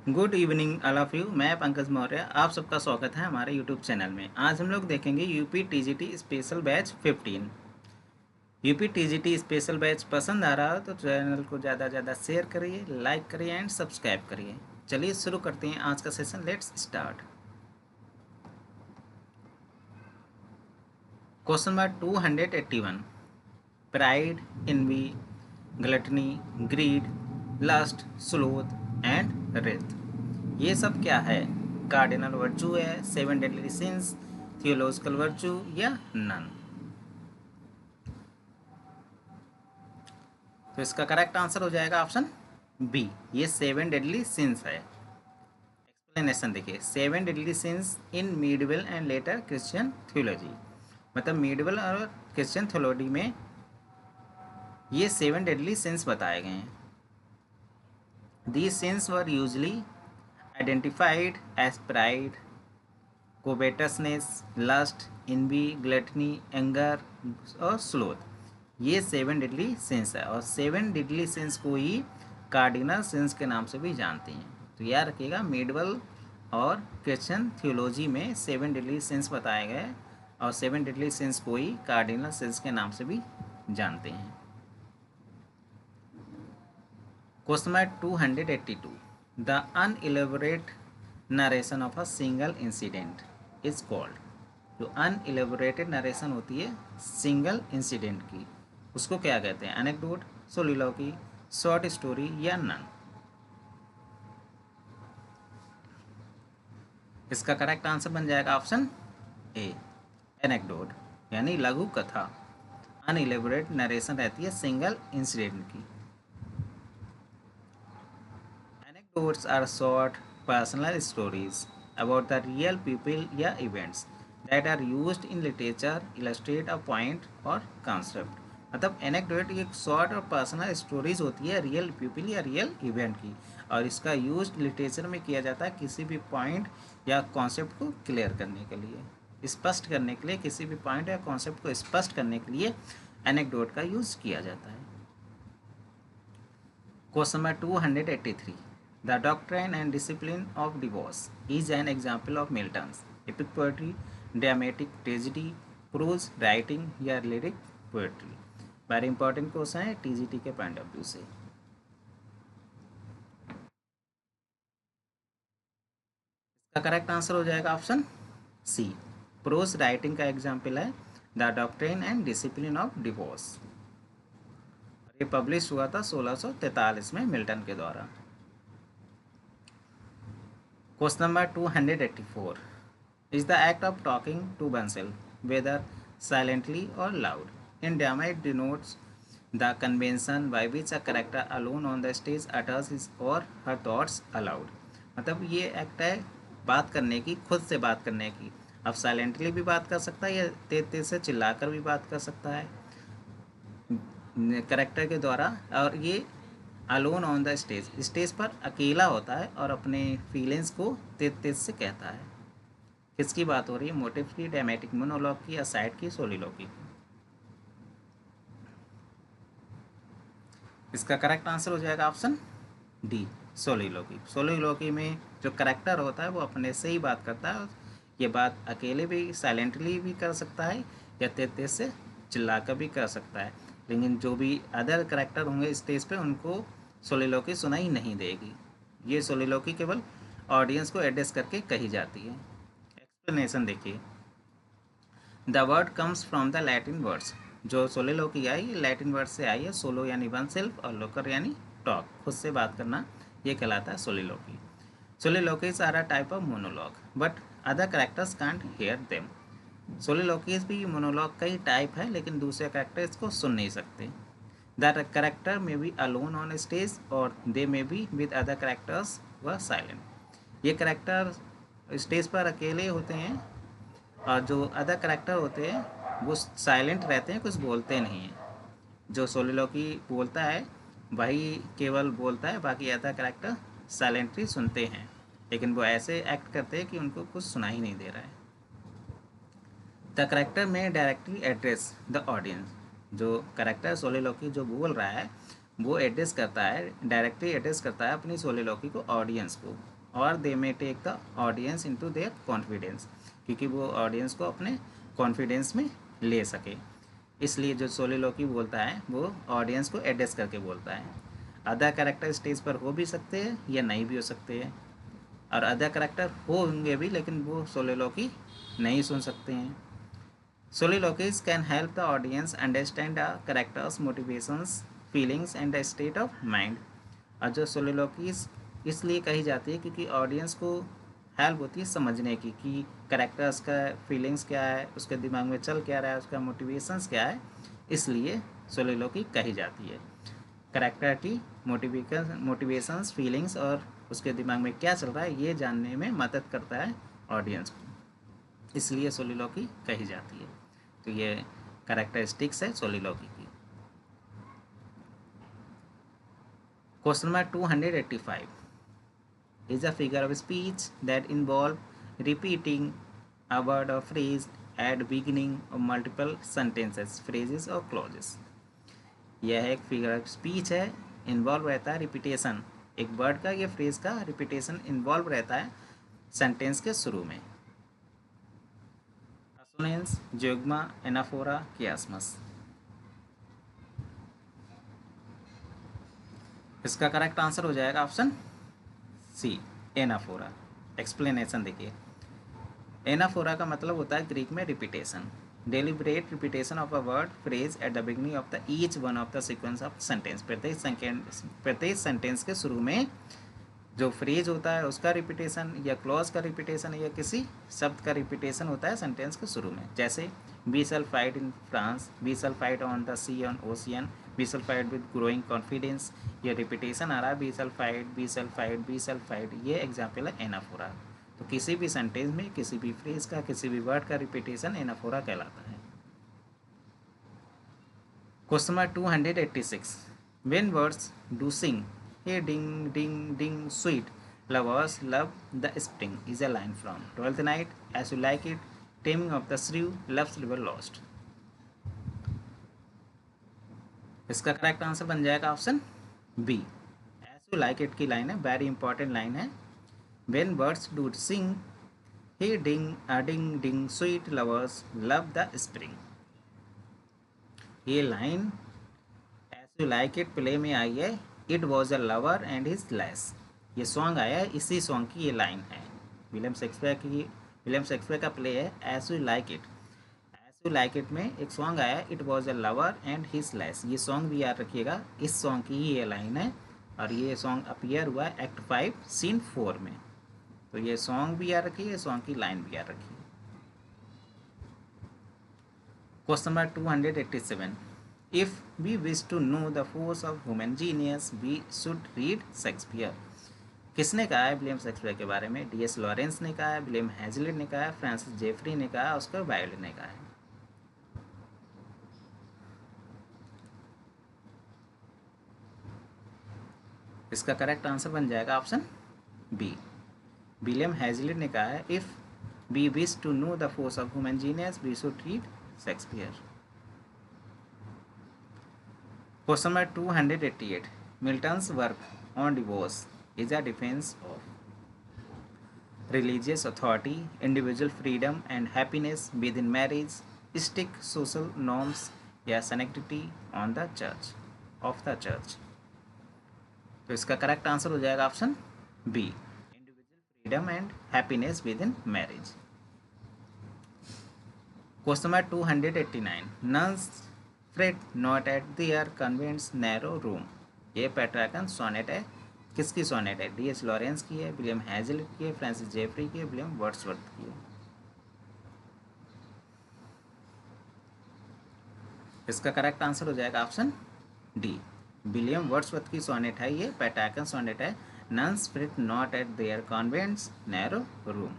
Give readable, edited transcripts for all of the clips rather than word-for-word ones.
Good evening all of you. मैं पंकज मौर्य, आप सबका स्वागत है हमारे यूट्यूब चैनल में। आज हम लोग देखेंगे UP TGT special batch 15। UP TGT special batch पसंद आ रहा हो तो चैनल को ज़्यादा से ज़्यादा शेयर करिए, लाइक करिए एंड सब्सक्राइब करिए। चलिए शुरू करते हैं आज का session. Let's start. Question number 281। Pride, envy, gluttony, greed, lust, sloth and wrath, ये सब क्या है? कार्डिनल वर्चू है, seven deadly sins, theological virtue या नन? तो इसका करेक्ट आंसर हो जाएगा ऑप्शन बी, ये सेवन डेडली सिंस है। एक्सप्लेनेशन देखिए, seven deadly sins in medieval and later Christian theology, मतलब मीडिवल और क्रिश्चियन थियोलॉजी में ये सेवन डेडली सिंस बताए गए हैं। These since are usually identified as pride, covetousness, lust, envy, gluttony, anger और स्लोथ। ये सेवन डेडली सिंस है और सेवन डेडली सिंस को ही कार्डिनल सिंस के नाम से भी जानते हैं। तो याद रखिएगा, मेडवल और क्रिश्चियन थियोलॉजी में सेवन डेडली सिंस बताए गए और सेवन डेडली सिंस को ही कार्डिनल सिंस के नाम से भी जानते हैं। Question number 282। The unelaborate narration of a single incident is called. जो अनइलेबोरेटेड नरेशन होती है सिंगल इंसिडेंट की, उसको क्या कहते हैं? एनेक्डोट, सोलिलॉकी, शॉर्ट स्टोरी या नन? इसका करेक्ट आंसर बन जाएगा ऑप्शन ए, एनेक्डोट, यानी लघु कथा। अनइलेबोरेट नरेशन रहती है सिंगल इंसिडेंट की। Anecdotes are short personal stories about the real people या events that are used in literature illustrate a point or concept। मतलब एनेक्डोट एक शॉर्ट और पर्सनल स्टोरीज होती है रियल पीपल या रियल इवेंट की, और इसका यूज लिटरेचर में किया जाता है किसी भी पॉइंट या कॉन्सेप्ट को क्लियर करने के लिए, स्पष्ट करने के लिए। किसी भी पॉइंट या कॉन्सेप्ट को स्पष्ट करने के लिए एनेक्डोट का यूज किया जाता है। Question number 283। The doctrine and discipline of divorce is an example of Milton's epic poetry, dramatic tragedy, prose writing या lyric poetry। Very important question है टीजीटी के पॉइंट ऑफ व्यू से। इसका करेक्ट आंसर हो जाएगा ऑप्शन सी, pros writing का example है the doctrine and discipline of divorce. ये पब्लिश हुआ था 1643 में मिल्टन के द्वारा। Question number 284 is the act of talking to oneself, whether silently or loud. In drama, it denotes the convention by which a character alone on the stage utters his or her thoughts aloud। मतलब ये act है बात करने की, खुद से बात करने की। अब साइलेंटली भी बात कर सकता है या तेज तेज से चिल्लाकर भी बात कर सकता है करेक्टर के द्वारा। और ये alone on the stage, stage पर अकेला होता है और अपने फीलिंग्स को तेज तेज से कहता है। किसकी बात हो रही है? मोटिव की, ड्रामेटिक मोनोलॉग की या साइड की, सोलिलॉग की? इसका करेक्ट आंसर हो जाएगा ऑप्शन डी, सोलिलॉगी। सोलिलॉगी में जो करेक्टर होता है वो अपने से ही बात करता है। ये बात अकेले भी, साइलेंटली भी कर सकता है या तेज तेज से चिल्ला कर भी कर सकता है, लेकिन जो भी अदर करेक्टर होंगे स्टेज पे उनको सोलिलॉकी सुनाई नहीं देगी। ये सोलिलॉकी केवल ऑडियंस को एड्रेस करके कही जाती है। एक्सप्लेनेशन देखिए, the word comes from the Latin words. जो सोलिलॉकी आई ये लैटिन वर्ड से आई है। सोलो यानी वन सेल्फ और लोकर यानी टॉक, खुद से बात करना, ये कहलाता है soliloquy. Soliloquies are a type of monologue but other characters can't hear them. Soliloquies भी मोनोलॉग का ही टाइप है, लेकिन दूसरे करेक्टर्स को सुन नहीं सकते। The character may be alone on stage और they may be with other characters व साइलेंट। ये करेक्टर स्टेज पर अकेले होते हैं और जो अदर करेक्टर होते हैं वो साइलेंट रहते हैं, कुछ बोलते नहीं हैं। जो सोलिलॉकी बोलता है वही केवल बोलता है, बाकी अदर करेक्टर साइलेंटली सुनते हैं, लेकिन वो ऐसे एक्ट करते हैं कि उनको कुछ सुना ही नहीं दे रहा है। द करेक्टर में डायरेक्टली एड्रेस द ऑडियंस। जो करेक्टर सोलिलॉकी जो बोल रहा है वो एड्रेस करता है, डायरेक्टली एड्रेस करता है अपनी सोलिलॉकी को ऑडियंस को। और they may take the audience into their confidence, क्योंकि वो ऑडियंस को अपने कॉन्फिडेंस में ले सके। इसलिए जो सोलिलोकी बोलता है वो ऑडियंस को एड्रेस करके बोलता है। अदर कैरेक्टर स्टेज पर हो भी सकते हैं या नहीं भी हो सकते हैं, और अदर कैरेक्टर होंगे भी लेकिन वो सोलिलोकी नहीं सुन सकते हैं। Soliloquies can help the audience understand a character's motivations, feelings and a state of mind। और जो soliloquies इसलिए कही जाती है क्योंकि ऑडियंस को हेल्प होती है समझने की कि करेक्टर्स का फीलिंग्स क्या है, उसके दिमाग में चल क्या रहा है, उसका मोटिवेशंस क्या है, इसलिए सोलिलोकी कही जाती है। करेक्टर की मोटिवेशंस, फीलिंग्स और उसके दिमाग में क्या चल रहा है ये जानने में मदद करता है ऑडियंस को, इसलिए सोलिलोकी कही जाती है। तो ये कैरेक्टरिस्टिक्स है सोलिलोकी की। Question number 285 is a figure of speech that involve repeating a word और phrase at beginning of multiple sentences, phrases और क्लॉजेस। यह एक फिगर ऑफ स्पीच है, इन्वॉल्व रहता है रिपीटेशन, एक वर्ड का या फ्रेज का रिपीटेशन इन्वॉल्व रहता है सेंटेंस के शुरू में। असोनेंस, जोग्मा, एनाफोरा, कियास्मस। इसका करेक्ट आंसर हो जाएगा ऑप्शन सी, एनाफोरा। एक्सप्लेनेशन देखिए, एनाफोरा का मतलब होता है ग्रीक में repetition, deliberate repetition of a word phrase at the beginning of the each one of the sequence of sentence. प्रत्येक सेंटेंस के शुरू में जो फ्रेज होता है उसका रिपीटेशन या क्लॉज का रिपीटेशन या किसी शब्द का रिपीटेशन होता है सेंटेंस के शुरू में। जैसे we shall fight in France, we shall fight on the sea on ocean, we shall fight with growing confidence, ये रिपीटेशन आ रहा है we shall fight, we shall fight, we shall fight, ये एग्जाम्पल है एनाफोरा। तो किसी भी sentence में किसी भी फ्रेज का, किसी भी वर्ड का रिपीटेशन एनाफोरा कहलाता है। Question number 286 when words do sing hey ding ding ding sweet lovers love the spring is a line from Twelfth Night, As You Like It, Taming of the Shrew, Love's River Lost। इसका correct answer बन जाएगा option B, as you like it की line है, very important line है। When birds do sing hey ding ding ding sweet lovers love the spring. ये line as you like it play में आई है, it was a lover and his lass, ये song आया है, इसी सॉन्ग की ये लाइन है। विलियम शेक्सपियर का प्ले है as you like it. As you like it में एक सॉन्ग आया है, it was a lover and his lass, ये सॉन्ग भी याद रखिएगा, इस सॉन्ग की ही ये लाइन है और ये सॉन्ग अपीयर हुआ है एक्ट 5 सीन 4 में। तो ये सॉन्ग भी याद रखिए, सॉन्ग की लाइन भी याद रखिए। Question number 287 if we wish to know the force of human genius we should read Shakespeare. किसने कहा है विलियम शेक्सपियर के बारे में? डी.एस. लॉरेंस ने कहा है, विलियम हैजलिट ने कहा है, फ्रांसिस जेफरी ने कहा है, ऑस्कर वाइल्ड ने कहा है। इसका करेक्ट आंसर बन जाएगा ऑप्शन बी, विलियम हैजलिट ने कहा है if we wish to know the force of human genius we should read Shakespeare. Question number 288 Milton's work on divorce is a defense of religious authority, individual freedom and happiness within marriage, strict social norms या sanctity on the church of the church। तो इसका correct answer हो जाएगा option B, individual freedom and happiness within marriage. Question number 289 nuns fret not at their convent's narrow room। ये Petrarchan sonnet है, किसकी sonnet है? DS. Lawrence की है, विलियम हैजलिट की है, फ्रांसिस जेफरी की है, विलियम वर्ड्सवर्थ की है। इसका करेक्ट आंसर हो जाएगा ऑप्शन डी, विलियम वर्ड्सवर्थ की सोनेट है, ये पेट्रार्कन सोनेट है, nuns fret not at there convents narrow room.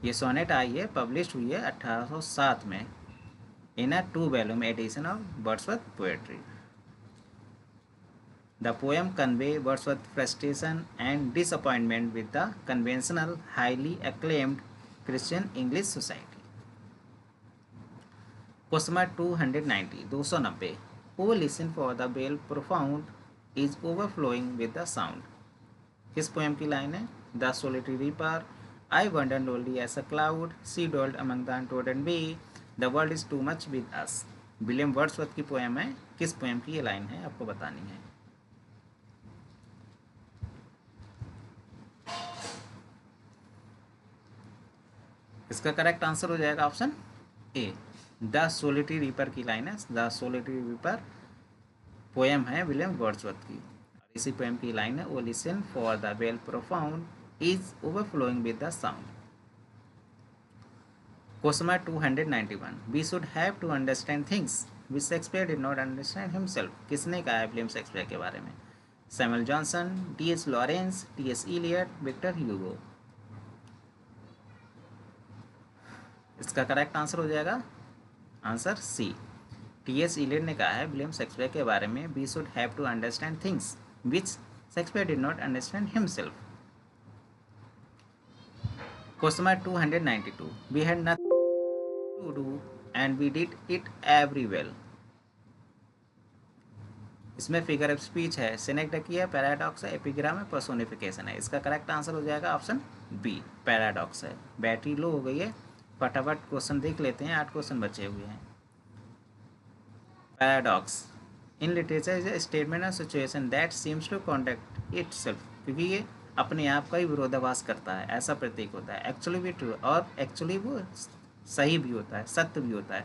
ये सोनेट आई है, पब्लिश हुई है 1807 में इन अ 2 volume edition of Wordsworth poetry. The poem convey Wordsworth's frustration and disappointment with the conventional, highly acclaimed Christian English society। Question number 290 290 Oh listen for the bell profound is overflowing with the sound। किस poem की line है? The solitary reaper, I wander lonely as a cloud, she dwelt among the untrodden be, the world is too much with us. William Wordsworth की poem है, किस poem की ये line है आपको बतानी है। इसका करेक्ट आंसर हो जाएगा option A, the solitary reaper की लाइन है। द सोलिटरी रीपर पोएम है विलियम वर्ड्सवर्थ की, और इसी पोएम की लाइन है, O listen for the vale profound is overflowing with the sound. Question number 291, we should have to understand things which Shakespeare did not understand himself. किसने कहा है William Shakespeare के बारे में? Samuel Johnson, T S. Lawrence, T S. Eliot, Victor Hugo. इसका correct answer हो जाएगा answer C, T.S.. Elliot ने कहा है विलियम शेक्सपियर के बारे में, we should have to understand things which Shakespeare did not understand himself. Question number 292, we had nothing to do and we did it every well. इसमें figure of speech है, synecdoche है, paradox है, epigram है, personification है। इसका correct answer हो जाएगा option B, paradox है। बैटरी लो हो गई है, फटाफट क्वेश्चन देख लेते हैं, 8 क्वेश्चन बचे हुए हैं। Paradox in literature is a statement of situation that seems to contract itself, क्योंकि ये अपने आप का ही विरोधाभास करता है, ऐसा प्रतीक होता है। एक्चुअली भी ट्रू, और एक्चुअली वो सही भी होता है, सत्य भी होता है।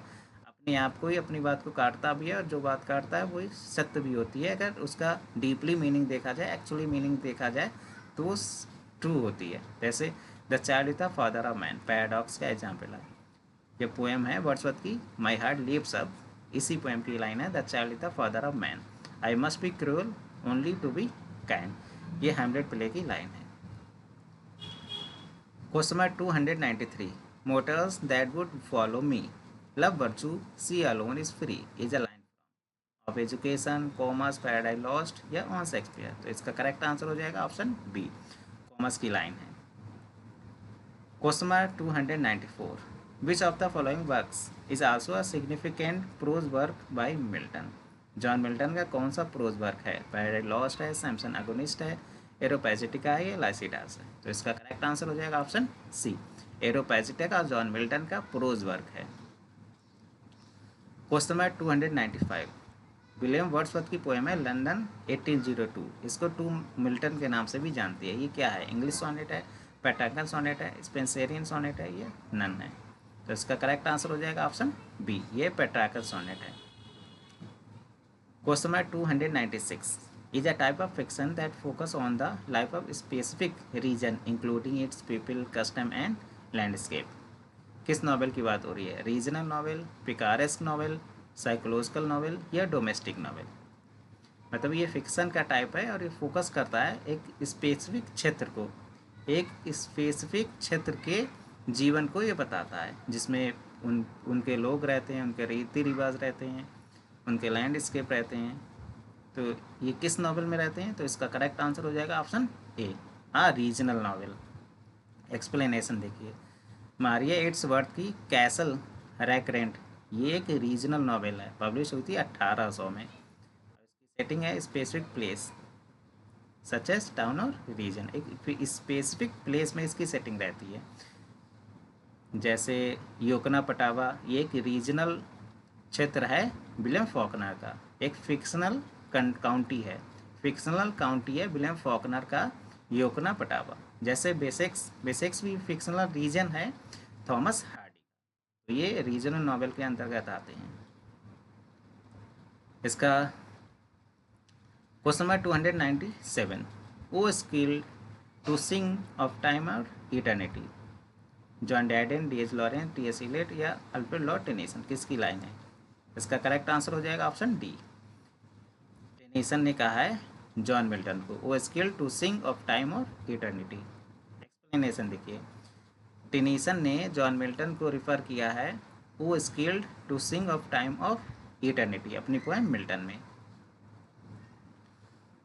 अपने आप को ही अपनी बात को काटता भी है, और जो बात काटता है वही सत्य भी होती है। अगर उसका डीपली मीनिंग देखा जाए, एक्चुअली मीनिंग देखा जाए, तो वो ट्रू होती है। जैसे the child is the father of man, paradox का एग्जाम्पल है। ये पोएम है वर्ड्सवर्थ की, माई हार्ट लीव्स अप। इसी पोएम की लाइन है, the child is the father of man, I must be cruel only to be kind. ये Hamlet play की लाइन है। Question number 293, mortals that would follow me, love virtue, she alone is free, is a line of education, commerce, paradise lost, या on Shakespeare. तो इसका correct answer हो जाएगा option B, commerce की line है। Question number 294, which of the following works is also a significant prose work by Milton. John Milton का कौन सा प्रोज वर्क है? पैराडाइज लॉस्ट है, सैमसन अगोनिस्ट है, एरोपैजिटिका है, या लाइसिडास है। तो इसका करेक्ट आंसर हो जाएगा option C, Areopagitica John Milton का प्रोज वर्क है। क्वेश्चन नंबर 295, विलियम वर्ड्सवर्थ की पोएम है लंदन 1802। इसको टू मिल्टन के नाम से भी जानती है। ये क्या है? इंग्लिश सोनेट है, पेट्रार्कल सोनेट है, स्पेंसरियन सोनेट है, ये नन है। तो इसका करेक्ट आंसर हो जाएगा ऑप्शन बी, ये पेट्रार्कल सोनेट है। Question number 296, is a type of fiction that focus on the life of specific region including its people, custom and landscape. किस नॉवेल की बात हो रही है? Regional novel, picaresque novel, psychological novel, या domestic novel. मतलब ये फिक्शन का टाइप है, और ये फोकस करता है एक स्पेसिफिक क्षेत्र को, एक स्पेसिफिक क्षेत्र के जीवन को ये बताता है, जिसमें उनके लोग रहते हैं, उनके रीति रिवाज रहते हैं, उनके लैंडस्केप रहते हैं। तो ये किस नॉवेल में रहते हैं? तो इसका करेक्ट आंसर हो जाएगा ऑप्शन ए, रीजनल नॉवेल। एक्सप्लेनेशन देखिए, मारिया एड्सवर्थ की कैसल रैकरेंट, ये एक रीजनल नॉवेल है, पब्लिश हुई थी 1800 में। इसकी सेटिंग है specific place such as town और रीजन, एक स्पेसिफिक प्लेस में इसकी सेटिंग रहती है। जैसे योकना पटावा, ये एक रीजनल क्षेत्र है विलियम फॉकनर का, एक फिक्शनल काउंटी है, फिक्शनल काउंटी है विलियम फॉकनर का योकना पटावा। जैसे बेसेक्स भी फिक्शनल रीजन है थॉमस हार्डी, तो ये रीजनल नॉवेल के अंतर्गत आते हैं। इसका question number 297, O skill to sing of time और eternity, John Dryden, D H. Lawrence, T S. Eliot, या अल्फ्रेड लॉर्ड टेनिसन। किसकी लाइन है? इसका करेक्ट आंसर हो जाएगा ऑप्शन डी, टेनिसन ने कहा है जॉन मिल्टन को, O skill to sing of time और इटर्निटी। एक्सप्लेनेशन देखिए, टेनिसन ने जॉन मिल्टन को रिफर किया है O skilled to sing of time of eternity अपनी पोएम मिल्टन में।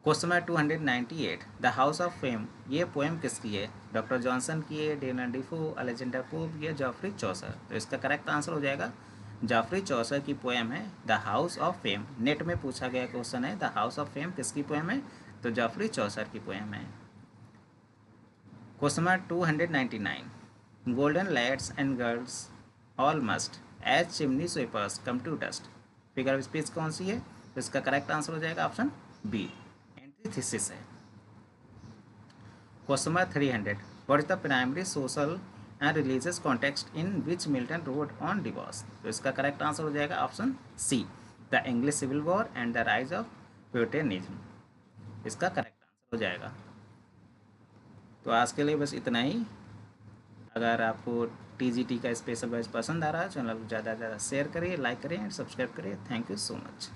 Question number 298, the house of fame, ये पोएम किसकी है? डॉक्टर जॉनसन की है, डेना डिफो, अलेक्जेंडर पोप, या जॉफ्री चौसर। तो इसका करेक्ट आंसर हो जाएगा जॉफ्री चौसर की पोएम है the house of fame. Net में पूछा गया क्वेश्चन है द हाउस ऑफ फेम किसकी पोएम है? तो जॉफ्री चौसर की पोएम है। Question number 299, golden lads and girls all must as chimney sweepers come to dust। Figure of speech कौन सी है? तो इसका करेक्ट आंसर हो जाएगा ऑप्शन बी, एंटीथेसिस है। Question number 300, what is the primary social and religious context in which Milton wrote on divorce. तो इसका करेक्ट आंसर हो जाएगा option C, the English civil war and the rise of puritanism. इसका correct answer हो जाएगा। तो आज के लिए बस इतना ही। अगर आपको टीजीटी का स्पेशल बैच पसंद आ रहा है, चैनल को ज़्यादा से ज़्यादा शेयर करिए, लाइक करिए एंड सब्सक्राइब करिए। Thank you so much.